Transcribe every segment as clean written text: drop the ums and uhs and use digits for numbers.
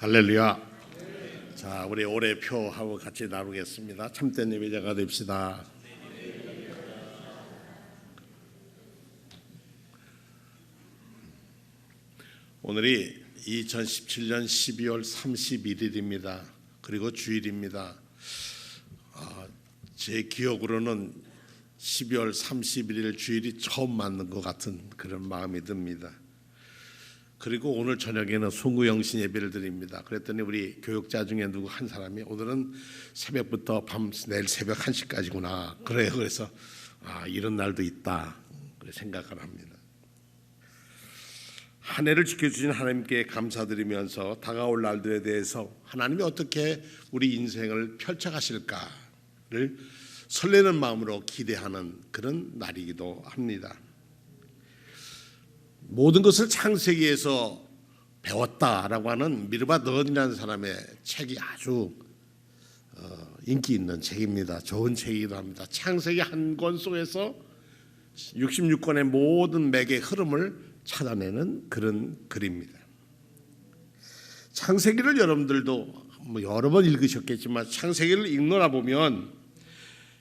할렐루야. 자, 우리 올해 표하고 같이 나누겠습니다. 참된 예배자가 됩시다. 오늘이 2017년 12월 31일입니다. 그리고 주일입니다. 제 기억으로는 12월 31일 주일이 처음 맞는 것 같은 그런 마음이 듭니다. 그리고 오늘 저녁에는 송구영신 예배를 드립니다. 그랬더니 우리 교육자 중에 누구 한 사람이 오늘은 새벽부터 내일 새벽 1시까지구나. 그래요. 그래서 이런 날도 있다. 그래 생각을 합니다. 한 해를 지켜주신 하나님께 감사드리면서 다가올 날들에 대해서 하나님이 어떻게 우리 인생을 펼쳐가실까를 설레는 마음으로 기대하는 그런 날이기도 합니다. 모든 것을 창세기에서 배웠다라고 하는 미르바 너든이라는 사람의 책이 아주 인기 있는 책입니다. 좋은 책이기도 합니다. 창세기 한 권 속에서 66권의 모든 맥의 흐름을 찾아내는 그런 글입니다. 창세기를 여러분들도 여러 번 읽으셨겠지만 창세기를 읽노라 보면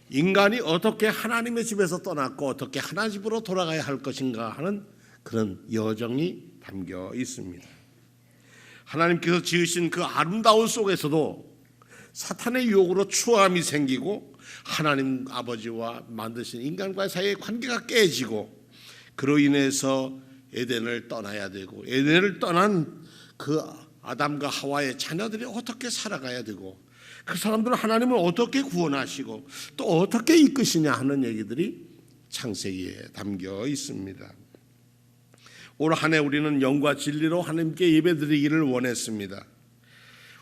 인간이 어떻게 하나님의 집에서 떠났고 어떻게 하나님 집으로 돌아가야 할 것인가 하는 그런 여정이 담겨 있습니다. 하나님께서 지으신 그 아름다운 속에서도 사탄의 유혹으로 추함이 생기고 하나님 아버지와 만드신 인간과의 사이의 관계가 깨지고 그로 인해서 에덴을 떠나야 되고 에덴을 떠난 그 아담과 하와의 자녀들이 어떻게 살아가야 되고 그 사람들은 하나님을 어떻게 구원하시고 또 어떻게 이끄시냐 하는 얘기들이 창세기에 담겨 있습니다. 올 한 해 우리는 영과 진리로 하나님께 예배드리기를 원했습니다.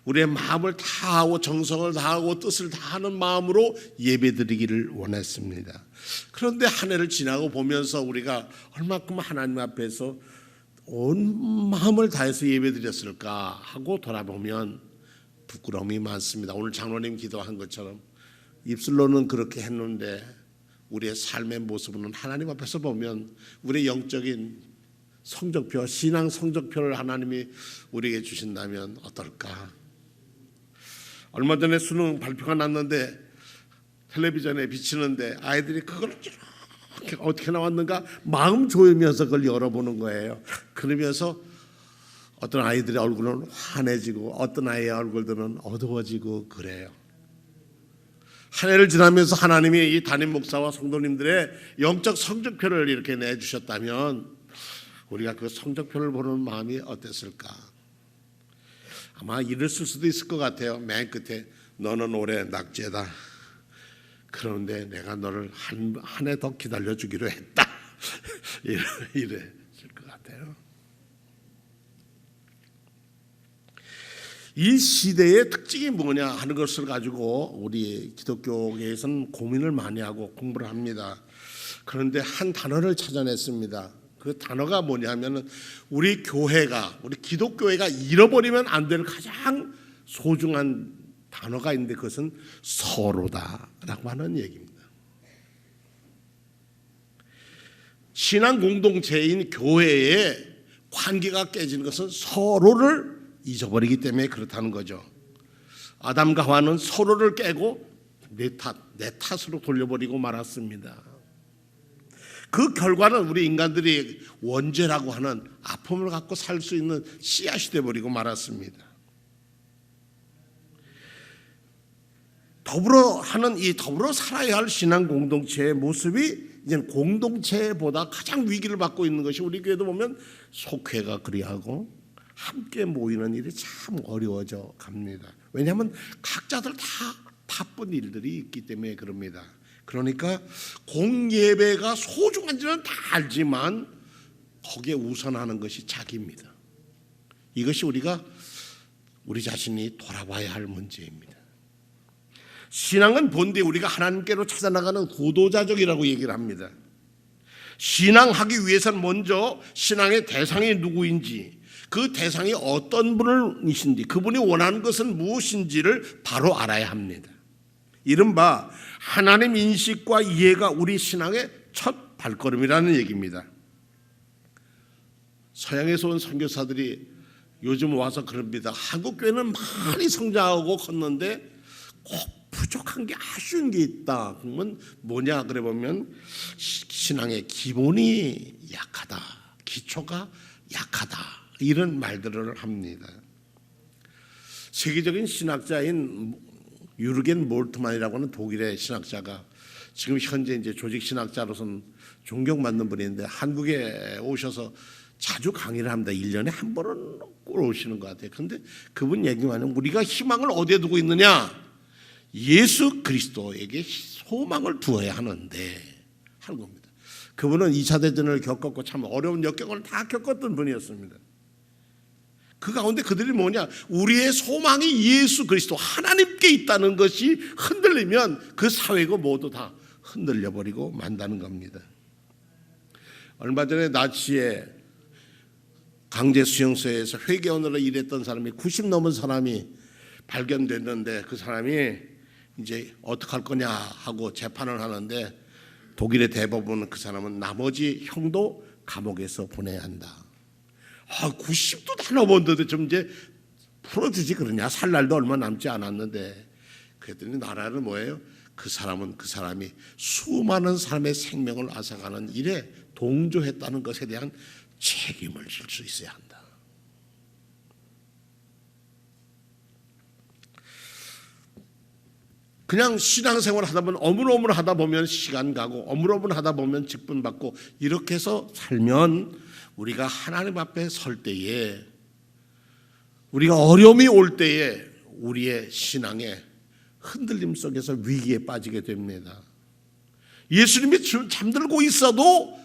우리의 마음을 다하고 정성을 다하고 뜻을 다하는 마음으로 예배드리기를 원했습니다. 그런데 한 해를 지나고 보면서 우리가 얼마큼 하나님 앞에서 온 마음을 다해서 예배드렸을까 하고 돌아보면 부끄러움이 많습니다. 오늘 장로님 기도한 것처럼 입술로는 그렇게 했는데 우리의 삶의 모습은 하나님 앞에서 보면 우리의 영적인 성적표, 신앙 성적표를 하나님이 우리에게 주신다면 어떨까? 얼마 전에 수능 발표가 났는데 텔레비전에 비치는데 아이들이 그걸 이렇게 어떻게 나왔는가 마음 조이면서 그걸 열어보는 거예요. 그러면서 어떤 아이들의 얼굴은 환해지고 어떤 아이의 얼굴들은 어두워지고 그래요. 한 해를 지나면서 하나님이 이 담임 목사와 성도님들의 영적 성적표를 이렇게 내주셨다면 우리가 그 성적표를 보는 마음이 어땠을까? 아마 이랬을 수도 있을 것 같아요. 맨 끝에 너는 올해 낙제다. 그런데 내가 너를 한 해 더 기다려주기로 했다. 이랬을 것 같아요. 이 시대의 특징이 뭐냐 하는 것을 가지고 우리 기독교계에서는 고민을 많이 하고 공부를 합니다. 그런데 한 단어를 찾아냈습니다. 그 단어가 뭐냐면은 우리 교회가 우리 기독교회가 잃어버리면 안 될 가장 소중한 단어가 있는데 그것은 서로다라고 하는 얘기입니다. 신앙 공동체인 교회의 관계가 깨지는 것은 서로를 잊어버리기 때문에 그렇다는 거죠. 아담과 하와는 서로를 깨고 내 탓으로 돌려버리고 말았습니다. 그 결과는 우리 인간들이 원죄라고 하는 아픔을 갖고 살 수 있는 씨앗이 되어버리고 말았습니다. 더불어 살아야 할 신앙 공동체의 모습이 이제 공동체보다 가장 위기를 받고 있는 것이 우리 교회도 보면 속회가 그리하고 함께 모이는 일이 참 어려워져 갑니다. 왜냐하면 각자들 다 바쁜 일들이 있기 때문에 그럽니다. 그러니까 공예배가 소중한지는 다 알지만 거기에 우선하는 것이 자기입니다. 이것이 우리 자신이 돌아봐야 할 문제입니다. 신앙은 본디 우리가 하나님께로 찾아나가는 구도자적이라고 얘기를 합니다. 신앙하기 위해서는 먼저 신앙의 대상이 누구인지 그 대상이 어떤 분이신지 그분이 원하는 것은 무엇인지를 바로 알아야 합니다. 이른바 하나님 인식과 이해가 우리 신앙의 첫 발걸음이라는 얘기입니다. 서양에서 온 선교사들이 요즘 와서 그럽니다. 한국 교회는 많이 성장하고 컸는데 꼭 부족한 게 아쉬운 게 있다. 그러면 뭐냐? 그래 보면 신앙의 기본이 약하다. 기초가 약하다. 이런 말들을 합니다. 세계적인 신학자인 유르겐 몰트만이라고 하는 독일의 신학자가 지금 현재 이제 조직 신학자로서는 존경받는 분인데 한국에 오셔서 자주 강의를 합니다. 1년에 한 번은 꼭 오시는 것 같아요. 그런데 그분 얘기만 하면 우리가 희망을 어디에 두고 있느냐? 예수 그리스도에게 소망을 두어야 하는데 하는 겁니다. 그분은 2차 대전을 겪었고 참 어려운 역경을 다 겪었던 분이었습니다. 그 가운데 그들이 뭐냐? 우리의 소망이 예수 그리스도 하나님께 있다는 것이 흔들리면 그 사회가 모두 다 흔들려버리고 만다는 겁니다. 얼마 전에 나치의 강제 수용소에서 회계원으로 일했던 사람이 90 넘은 사람이 발견됐는데 그 사람이 이제 어떡할 거냐 하고 재판을 하는데 독일의 대법원은 그 사람은 나머지 형도 감옥에서 보내야 한다. 90도 다 넘었는데 좀 이제 풀어주지 그러냐. 살 날도 얼마 남지 않았는데 그랬더니 나라는 뭐예요? 그 사람은 그 사람이 수많은 사람의 생명을 앗아가는 일에 동조했다는 것에 대한 책임을 질 수 있어야 한다. 그냥 신앙생활 하다 보면 어물어물 하다 보면 시간 가고 어물어물 하다 보면 직분 받고 이렇게 해서 살면 우리가 하나님 앞에 설 때에 우리가 어려움이 올 때에 우리의 신앙의 흔들림 속에서 위기에 빠지게 됩니다. 예수님이 잠들고 있어도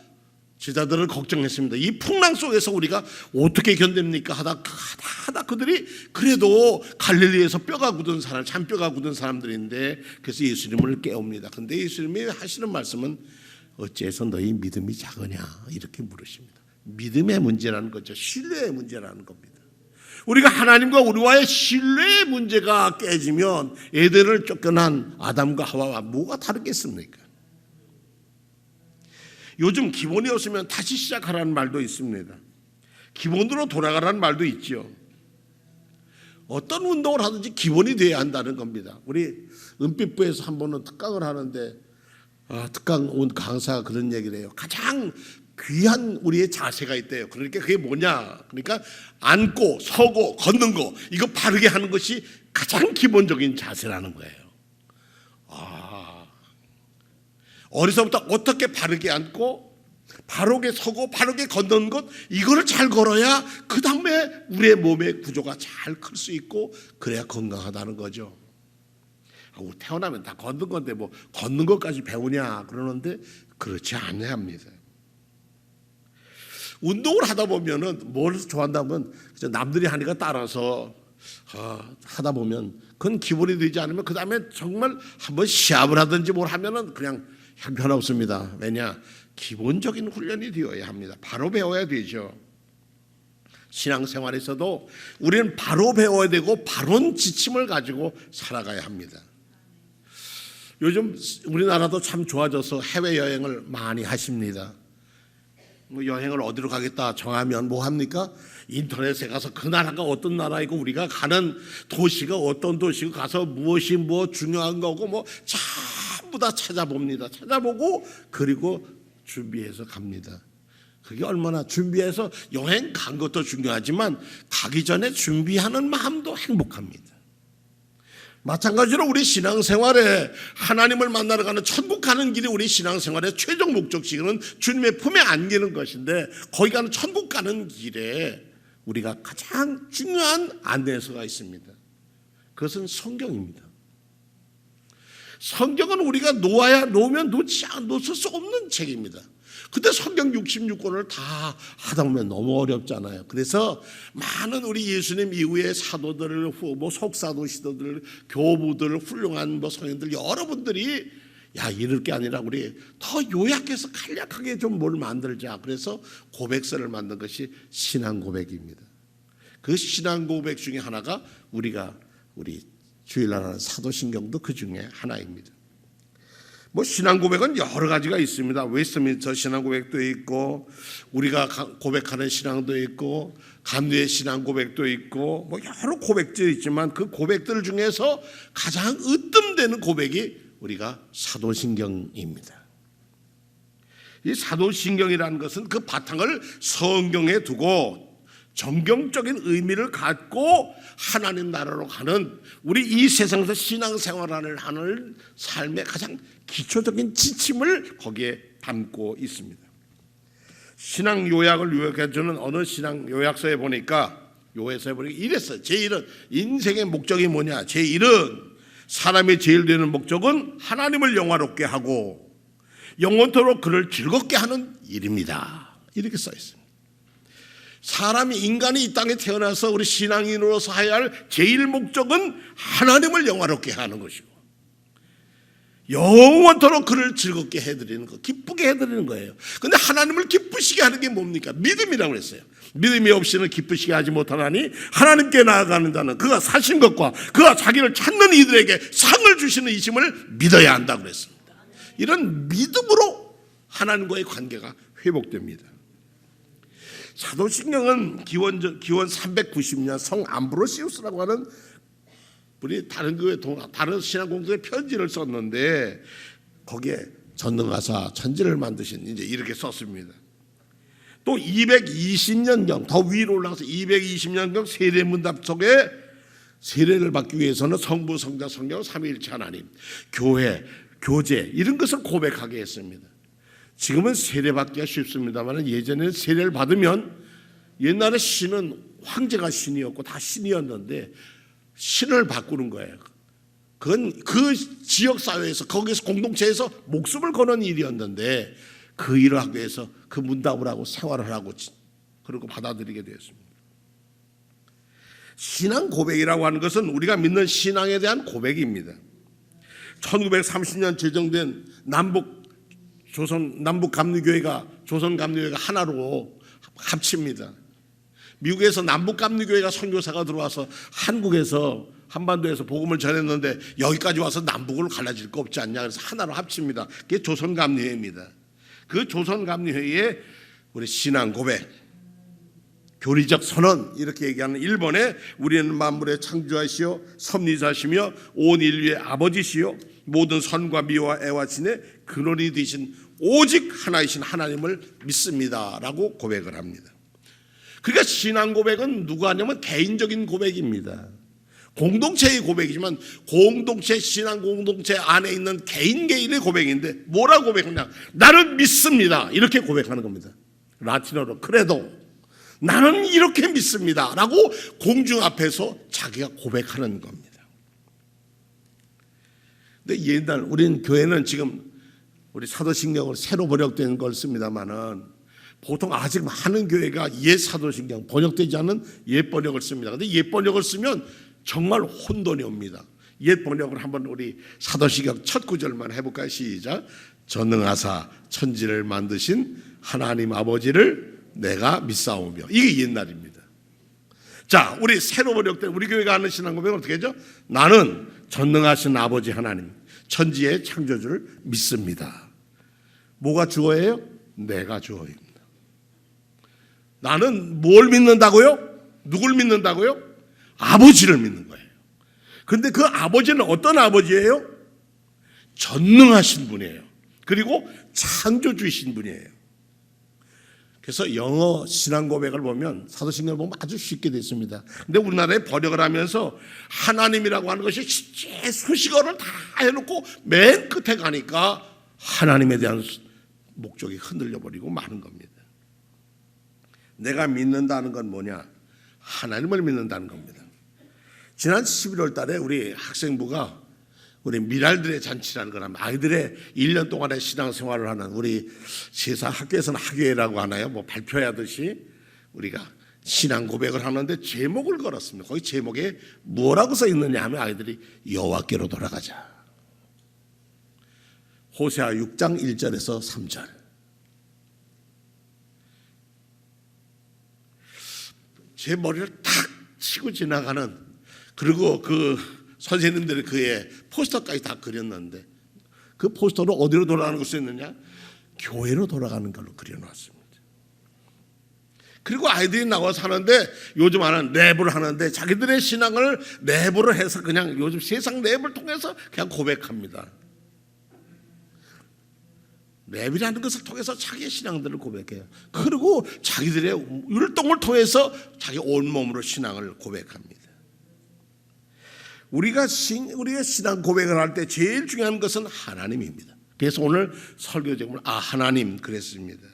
제자들을 걱정했습니다. 이 풍랑 속에서 우리가 어떻게 견딥니까? 하다 그들이 그래도 갈릴리에서 뼈가 굳은 사람, 잔뼈가 굳은 사람들인데 그래서 예수님을 깨웁니다. 근데 예수님이 하시는 말씀은 어째서 너희 믿음이 작으냐 이렇게 물으십니다. 믿음의 문제라는 거죠. 신뢰의 문제라는 겁니다. 우리가 하나님과 우리와의 신뢰의 문제가 깨지면 에덴을 쫓겨난 아담과 하와와 뭐가 다르겠습니까? 요즘 기본이 없으면 다시 시작하라는 말도 있습니다. 기본으로 돌아가라는 말도 있죠. 어떤 운동을 하든지 기본이 돼야 한다는 겁니다. 우리 은빛부에서 한 번은 특강을 하는데 특강 온 강사가 그런 얘기를 해요. 가장 귀한 우리의 자세가 있대요. 그러니까 그게 뭐냐? 그러니까 앉고 서고 걷는 거 이거 바르게 하는 것이 가장 기본적인 자세라는 거예요. 어려서부터 어떻게 바르게 앉고 바르게 서고 바르게 걷는 것 이거를 잘 걸어야 그 다음에 우리의 몸의 구조가 잘 클 수 있고 그래야 건강하다는 거죠. 태어나면 다 걷는 건데 뭐 걷는 것까지 배우냐 그러는데 그렇지 않아야 합니다. 운동을 하다 보면은 뭘 좋아한다면 남들이 하니까 따라서 하다 보면 그건 기본이 되지 않으면 그 다음에 정말 한번 시합을 하든지 뭘 하면은 그냥 형편없습니다. 왜냐? 기본적인 훈련이 되어야 합니다. 바로 배워야 되죠. 신앙생활에서도 우리는 바로 배워야 되고 바른 지침을 가지고 살아가야 합니다. 요즘 우리나라도 참 좋아져서 해외여행을 많이 하십니다. 여행을 어디로 가겠다 정하면 뭐 합니까? 인터넷에 가서 그 나라가 어떤 나라이고 우리가 가는 도시가 어떤 도시고 가서 무엇이 뭐 중요한 거고 뭐 전부 다 찾아봅니다. 찾아보고 그리고 준비해서 갑니다. 그게 얼마나 준비해서 여행 간 것도 중요하지만 가기 전에 준비하는 마음도 행복합니다. 마찬가지로 우리 신앙생활에 하나님을 만나러 가는 천국 가는 길이 우리 신앙생활의 최종 목적지는 주님의 품에 안기는 것인데 거기 가는 천국 가는 길에 우리가 가장 중요한 안내서가 있습니다. 그것은 성경입니다. 성경은 우리가 놓으면 놓칠 수 없는 책입니다. 근데 성경 66권을 다 하다 보면 너무 어렵잖아요. 그래서 많은 우리 예수님 이후의 사도들, 뭐 속사도 시도들, 교부들, 훌륭한 뭐 성인들 여러분들이 이럴 게 아니라 우리 더 요약해서 간략하게 좀 뭘 만들자. 그래서 고백서를 만든 것이 신앙 고백입니다. 그 신앙 고백 중에 하나가 우리 주일날 하는 사도신경도 그 중에 하나입니다. 뭐 신앙 고백은 여러 가지가 있습니다. 웨스트민스터 신앙 고백도 있고 우리가 고백하는 신앙도 있고 감리의 신앙 고백도 있고 뭐 여러 고백들이 있지만 그 고백들 중에서 가장 으뜸되는 고백이 우리가 사도신경입니다. 이 사도신경이라는 것은 그 바탕을 성경에 두고 정경적인 의미를 갖고 하나님 나라로 가는 우리 이 세상에서 신앙생활을 하는 삶의 가장 기초적인 지침을 거기에 담고 있습니다. 신앙 요약을 요약해주는 어느 신앙 요약서에 보니까 이랬어요. 제1은 인생의 목적이 뭐냐? 제1은 사람의 제일 되는 목적은 하나님을 영화롭게 하고 영원토록 그를 즐겁게 하는 일입니다. 이렇게 써 있습니다. 인간이 이 땅에 태어나서 우리 신앙인으로서 해야 할 제일 목적은 하나님을 영화롭게 하는 것이고 영원토록 그를 즐겁게 해드리는 거, 기쁘게 해드리는 거예요. 그런데 하나님을 기쁘시게 하는 게 뭡니까? 믿음이라고 그랬어요. 믿음이 없이는 기쁘시게 하지 못하나니 하나님께 나아가는 자는 그가 사신 것과 그가 자기를 찾는 이들에게 상을 주시는 이심을 믿어야 한다고 그랬습니다. 이런 믿음으로 하나님과의 관계가 회복됩니다. 사도신경은 기원 390년 성 암브로시우스라고 하는 우리 다른 신앙 공동의 편지를 썼는데 거기에 전능하사 천지를 만드신 이제 이렇게 썼습니다. 또 220년경 더 위로 올라가서 220년경 세례문답 속에 세례를 받기 위해서는 성부, 성자, 성령, 삼위일체 하나님, 교회, 교제 이런 것을 고백하게 했습니다. 지금은 세례받기가 쉽습니다만 예전에는 세례를 받으면 옛날에 신은 황제가 신이었고 다 신이었는데 신을 바꾸는 거예요. 그건 그 지역사회에서 거기서 공동체에서 목숨을 거는 일이었는데 그 일을 하기 위해서 그 문답을 하고 생활을 하고 그리고 받아들이게 되었습니다. 신앙 고백이라고 하는 것은 우리가 믿는 신앙에 대한 고백입니다. 1930년 제정된 남북 감리교회가 조선 감리교회가 하나로 합칩니다. 미국에서 남북 감리교회가 선교사가 들어와서 한국에서 한반도에서 복음을 전했는데 여기까지 와서 남북으로 갈라질 거 없지 않냐 그래서 하나로 합칩니다. 그게 조선 감리회입니다. 그 조선 감리회의 우리 신앙 고백, 교리적 선언 이렇게 얘기하는 1번에 우리는 만물의 창조하시오 섭리자시며 온 인류의 아버지시요 모든 선과 미와 애와 진의 근원이 되신 오직 하나이신 하나님을 믿습니다라고 고백을 합니다. 그러니까 신앙 고백은 누가 하냐면 개인적인 고백입니다. 공동체의 고백이지만 신앙 공동체 안에 있는 개인의 고백인데 뭐라고 고백하냐? 나는 믿습니다. 이렇게 고백하는 겁니다. 라틴어로 크레도. 나는 이렇게 믿습니다. 라고 공중 앞에서 자기가 고백하는 겁니다. 근데 우리는 교회는 지금 우리 사도신경을 새로 번역된 걸 씁니다만은 보통 아직 많은 교회가 옛 사도신경 번역되지 않은 옛 번역을 씁니다. 근데 옛 번역을 쓰면 정말 혼돈이 옵니다. 옛 번역을 한번 우리 사도신경 첫 구절만 해볼까요? 시작. 전능하사 천지를 만드신 하나님 아버지를 내가 믿사오며. 이게 옛날입니다. 자, 우리 새로 번역된 우리 교회가 하는 신앙 고백은 어떻게 하죠? 나는 전능하신 아버지 하나님 천지의 창조주를 믿습니다. 뭐가 주어예요? 내가 주어입니다. 나는 뭘 믿는다고요? 누굴 믿는다고요? 아버지를 믿는 거예요. 그런데 그 아버지는 어떤 아버지예요? 전능하신 분이에요. 그리고 창조주이신 분이에요. 그래서 영어 신앙 고백을 보면 사도신경을 보면 아주 쉽게 되어 있습니다. 근데 우리나라에 번역을 하면서 하나님이라고 하는 것이 수식어를 다 해놓고 맨 끝에 가니까 하나님에 대한 목적이 흔들려 버리고 마는 겁니다. 내가 믿는다는 건 뭐냐? 하나님을 믿는다는 겁니다. 지난 11월 달에 우리 학생부가 우리 미랄들의 잔치라는 거나 아이들의 1년 동안의 신앙생활을 하는 우리 세상 학교에서는 학예라고 하나요? 뭐 발표하듯이 우리가 신앙 고백을 하는데 제목을 걸었습니다. 거기 제목에 뭐라고 써 있느냐 하면 아이들이 여호와께로 돌아가자. 호세아 6장 1절에서 3절. 제 머리를 탁 치고 지나가는, 그리고 그 선생님들이 그의 포스터까지 다 그렸는데 그 포스터를 어디로 돌아가는 걸 쓰였느냐? 교회로 돌아가는 걸로 그려놨습니다. 그리고 아이들이 나와서 하는데, 요즘 하는 랩을 하는데 자기들의 신앙을 랩으로 해서 그냥 요즘 세상 랩을 통해서 그냥 고백합니다. 랩이라는 것을 통해서 자기의 신앙들을 고백해요. 그리고 자기들의 율동을 통해서 자기 온몸으로 신앙을 고백합니다. 우리가 신앙 고백을 할 때 제일 중요한 것은 하나님입니다. 그래서 오늘 설교 제목을 하나님 그랬습니다.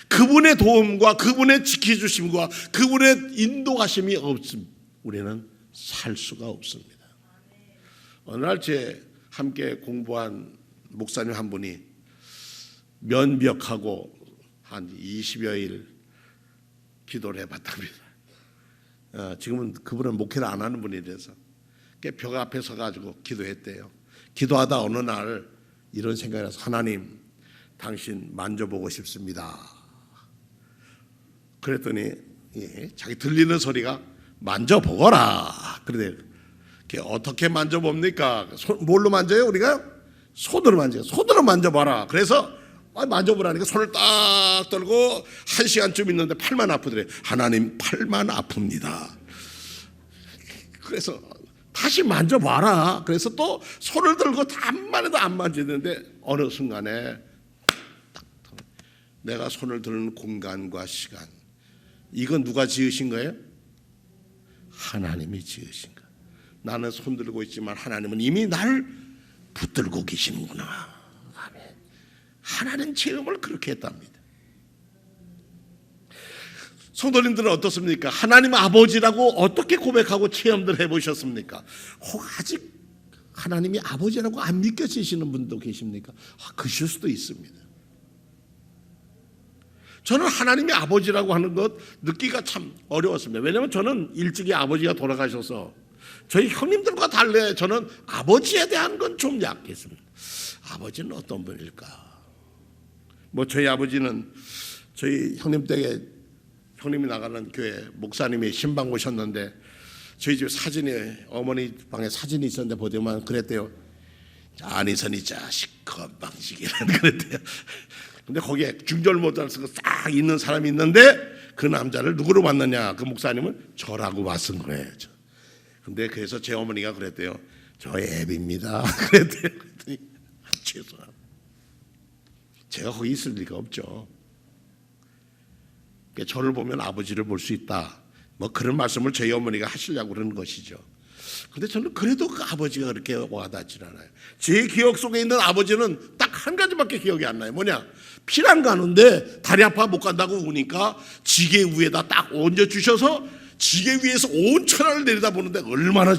그분의 도움과 그분의 지켜주심과 그분의 인도하심이 없음 우리는 살 수가 없습니다. 어느 날 제 함께 공부한 목사님 한 분이 면벽하고 한 20여일 기도를 해봤답니다. 지금은 그분은 목회를 안 하는 분이라서 벽 앞에 서가지고 기도했대요. 기도하다 어느 날 이런 생각이 나서, 하나님 당신 만져보고 싶습니다. 그랬더니 자기 들리는 소리가 만져보거라. 그런데 어떻게 만져봅니까? 뭘로 만져요? 우리가 손으로 만져요. 손으로 만져봐라. 그래서 만져보라니까 손을 딱 들고 1시간쯤 있는데 팔만 아프더래. 하나님 팔만 아픕니다. 그래서 다시 만져봐라. 그래서 또 손을 들고 단만 해도 안 만지는데 어느 순간에 딱 내가 손을 드는 공간과 시간, 이건 누가 지으신 거예요? 하나님이 지으신 거예요. 나는 손 들고 있지만 하나님은 이미 나를 붙들고 계시는구나. 아멘. 하나님 체험을 그렇게 했답니다. 성도님들은 어떻습니까? 하나님 아버지라고 어떻게 고백하고 체험들 해보셨습니까? 아직 하나님이 아버지라고 안 믿겨지시는 분도 계십니까? 그실 수도 있습니다. 저는 하나님이 아버지라고 하는 것 듣기가 참 어려웠습니다. 왜냐하면 저는 일찍이 아버지가 돌아가셔서 저희 형님들과 달리 저는 아버지에 대한 건 좀 약했습니다. 아버지는 어떤 분일까? 저희 아버지는 저희 형님 댁에, 형님이 나가는 교회 목사님이 신방 오셨는데 저희 집 사진이, 어머니 방에 사진이 있었는데 보더만 그랬대요. 안희선이 자식 건방지기라는 그랬대요. 근데 거기에 중절모자를 쓰고 싹 있는 사람이 있는데 그 남자를 누구로 봤느냐? 그 목사님은 저라고 봤은 거예요. 근데 그래서 제 어머니가 그랬대요. 저 애비입니다. 그랬대요. 그랬더니 죄송합니다. 제가 거기 있을 리가 없죠. 저를 보면 아버지를 볼 수 있다. 그런 말씀을 저희 어머니가 하시려고 그러는 것이죠. 근데 저는 그래도 그 아버지가 그렇게 와닿지 않아요. 제 기억 속에 있는 아버지는 딱 한 가지밖에 기억이 안 나요. 뭐냐? 피난 가는데 다리 아파 못 간다고 우니까 지게 위에다 딱 얹어주셔서 지게 위에서 온 천하를 내려다보는데 얼마나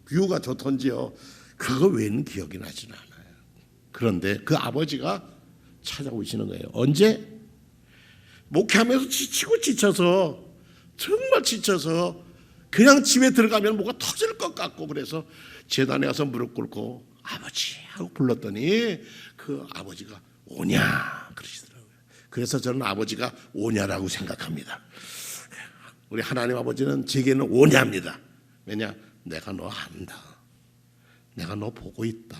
뷰가 좋던지요. 그거 외에는 기억이 나진 않아요. 그런데 그 아버지가 찾아오시는 거예요. 언제? 목회하면서 지치고 지쳐서, 정말 지쳐서 그냥 집에 들어가면 뭐가 터질 것 같고, 그래서 제단에 가서 무릎 꿇고 아버지 하고 불렀더니 그 아버지가 오냐 그러시더라고요. 그래서 저는 아버지가 오냐라고 생각합니다. 우리 하나님 아버지는 제게는 오냐입니다. 왜냐? 내가 너 안다. 내가 너 보고 있다.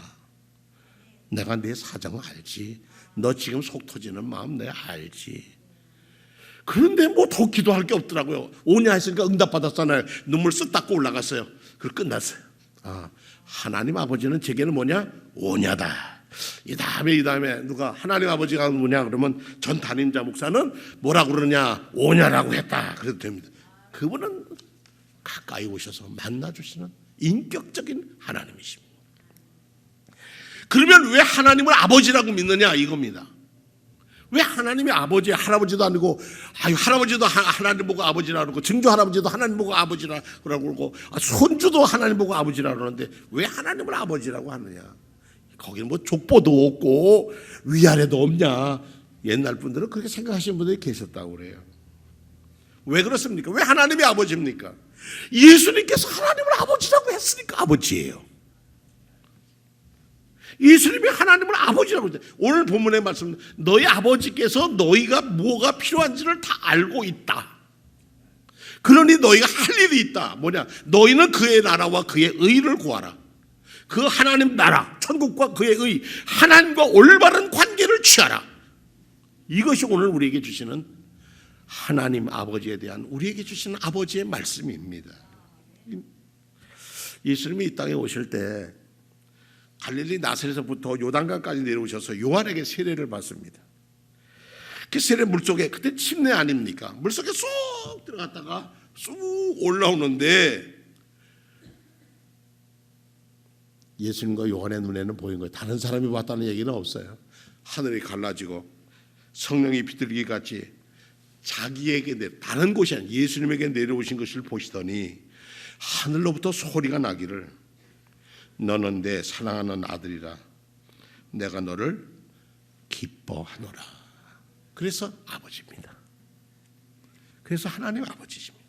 내가 네 사정 알지. 너 지금 속 터지는 마음 내가 알지. 그런데 더 기도할 게 없더라고요. 오냐 했으니까 응답받았잖아요. 눈물 쓱 닦고 올라갔어요. 그걸 끝났어요. 하나님 아버지는 제게는 뭐냐? 오냐다. 이 다음에 누가 하나님 아버지가 뭐냐 그러면 전 담임자 목사는 뭐라고 그러냐? 오냐라고 했다. 그래도 됩니다. 그분은 가까이 오셔서 만나주시는 인격적인 하나님이십니다. 그러면 왜 하나님을 아버지라고 믿느냐 이겁니다. 왜 하나님이 아버지, 할아버지도 아니고, 할아버지도 하나님 보고 아버지라고 그러고, 증조 할아버지도 하나님 보고 아버지라고 그러고, 손주도 하나님 보고 아버지라고 그러는데 왜 하나님을 아버지라고 하느냐? 거기는 족보도 없고 위아래도 없냐? 옛날 분들은 그렇게 생각하시는 분들이 계셨다고 그래요. 왜 그렇습니까? 왜 하나님이 아버지입니까? 예수님께서 하나님을 아버지라고 했으니까 아버지예요. 예수님이 하나님을 아버지라고 했어요. 오늘 본문의 말씀, 너희 아버지께서 너희가 뭐가 필요한지를 다 알고 있다. 그러니 너희가 할 일이 있다. 뭐냐? 너희는 그의 나라와 그의 의를 구하라. 그 하나님 나라, 천국과 그의 의, 하나님과 올바른 관계를 취하라. 이것이 오늘 우리에게 주시는 하나님 아버지에 대한 우리에게 주시는 아버지의 말씀입니다. 예수님이 이 땅에 오실 때 갈릴리 나사렛에서부터 요단강까지 내려오셔서 요한에게 세례를 받습니다. 그 세례 물속에 그때 침례 아닙니까? 물속에 쑥 들어갔다가 쑥 올라오는데 예수님과 요한의 눈에는 보인 거예요. 다른 사람이 봤다는 얘기는 없어요. 하늘이 갈라지고 성령이 비둘기 같이 자기에게 다른 곳이 아닌 예수님에게 내려오신 것을 보시더니 하늘로부터 소리가 나기를 너는 내 사랑하는 아들이라 내가 너를 기뻐하노라. 그래서 아버지입니다. 그래서 하나님 아버지십니다.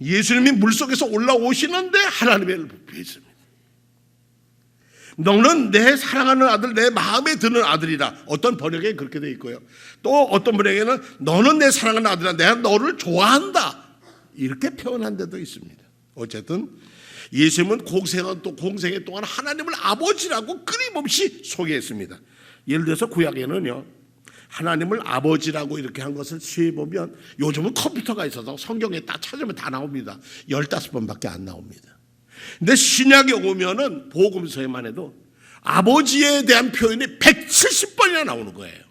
예수님이 물속에서 올라오시는데 하나님의 부표했습니다. 너는 내 사랑하는 아들, 내 마음에 드는 아들이라. 어떤 번역에 그렇게 되어 있고요. 또 어떤 번역에는 너는 내 사랑하는 아들이라, 내가 너를 좋아한다, 이렇게 표현한 데도 있습니다. 어쨌든 예수님은 공생애 동안 하나님을 아버지라고 끊임없이 소개했습니다. 예를 들어서 구약에는요, 하나님을 아버지라고 이렇게 한 것을 시해보면, 요즘은 컴퓨터가 있어서 성경에 딱 찾으면 다 나옵니다. 15번밖에 안 나옵니다. 근데 신약에 오면은 복음서에만 해도 아버지에 대한 표현이 170번이나 나오는 거예요.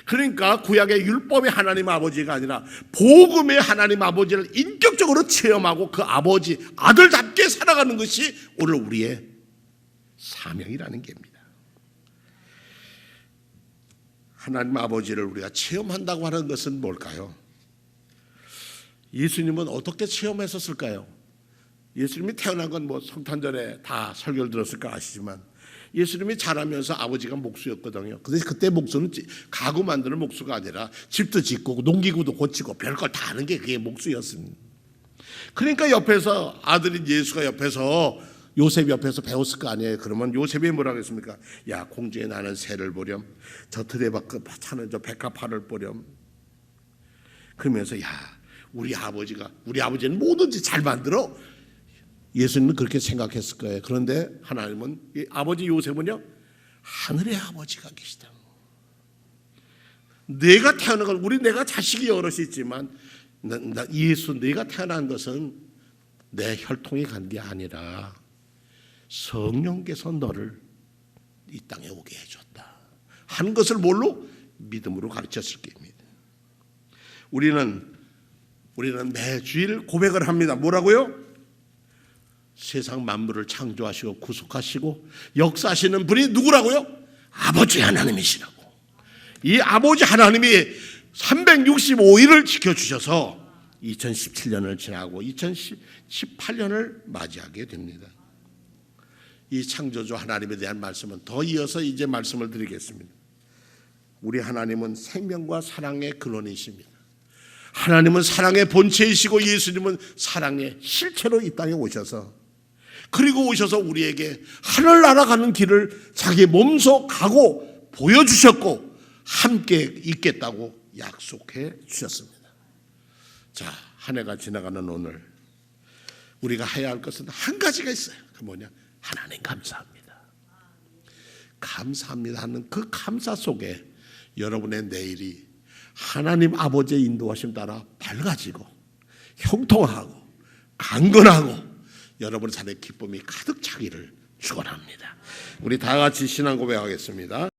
그러니까 구약의 율법의 하나님 아버지가 아니라 복음의 하나님 아버지를 인격적으로 체험하고 그 아버지, 아들답게 살아가는 것이 오늘 우리의 사명이라는 겁니다. 하나님 아버지를 우리가 체험한다고 하는 것은 뭘까요? 예수님은 어떻게 체험했었을까요? 예수님이 태어난 건 뭐 성탄절에 다 설교를 들었을까 아시지만 예수님이 자라면서 아버지가 목수였거든요. 근데 그때 목수는 가구 만드는 목수가 아니라 집도 짓고 농기구도 고치고 별걸 다 하는 게 그게 목수였습니다. 그러니까 옆에서 아들인 예수가 옆에서 요셉 옆에서 배웠을 거 아니에요. 그러면 요셉이 뭐라고 했습니까? 야, 공중에 나는 새를 보렴, 저 들에 차는 저 백합화를 보렴. 그러면서 야, 우리 아버지는 뭐든지 잘 만들어. 예수님은 그렇게 생각했을 거예요. 그런데 하나님은, 아버지 요셉은요, 하늘의 아버지가 계시다. 내가 태어난 건, 내가 자식이 여럿이 있지만 내가 태어난 것은 내 혈통이 간 게 아니라 성령께서 너를 이 땅에 오게 해줬다 하는 것을 뭘로? 믿음으로 가르쳤을 겁니다. 우리는 매주일 고백을 합니다. 뭐라고요? 세상 만물을 창조하시고 구속하시고 역사하시는 분이 누구라고요? 아버지 하나님이시라고. 이 아버지 하나님이 365일을 지켜주셔서 2017년을 지나고 2018년을 맞이하게 됩니다. 이 창조주 하나님에 대한 말씀은 더 이어서 이제 말씀을 드리겠습니다. 우리 하나님은 생명과 사랑의 근원이십니다. 하나님은 사랑의 본체이시고 예수님은 사랑의 실체로 이 땅에 오셔서, 그리고 오셔서 우리에게 하늘나라 가는 길을 자기 몸소 가고 보여주셨고 함께 있겠다고 약속해 주셨습니다. 자, 한 해가 지나가는 오늘 우리가 해야 할 것은 한 가지가 있어요. 그 뭐냐? 하나님 감사합니다. 감사합니다 하는 그 감사 속에 여러분의 내일이 하나님 아버지의 인도하심 따라 밝아지고 형통하고 강건하고 여러분의 삶의 기쁨이 가득 차기를 축원합니다. 우리 다 같이 신앙 고백하겠습니다.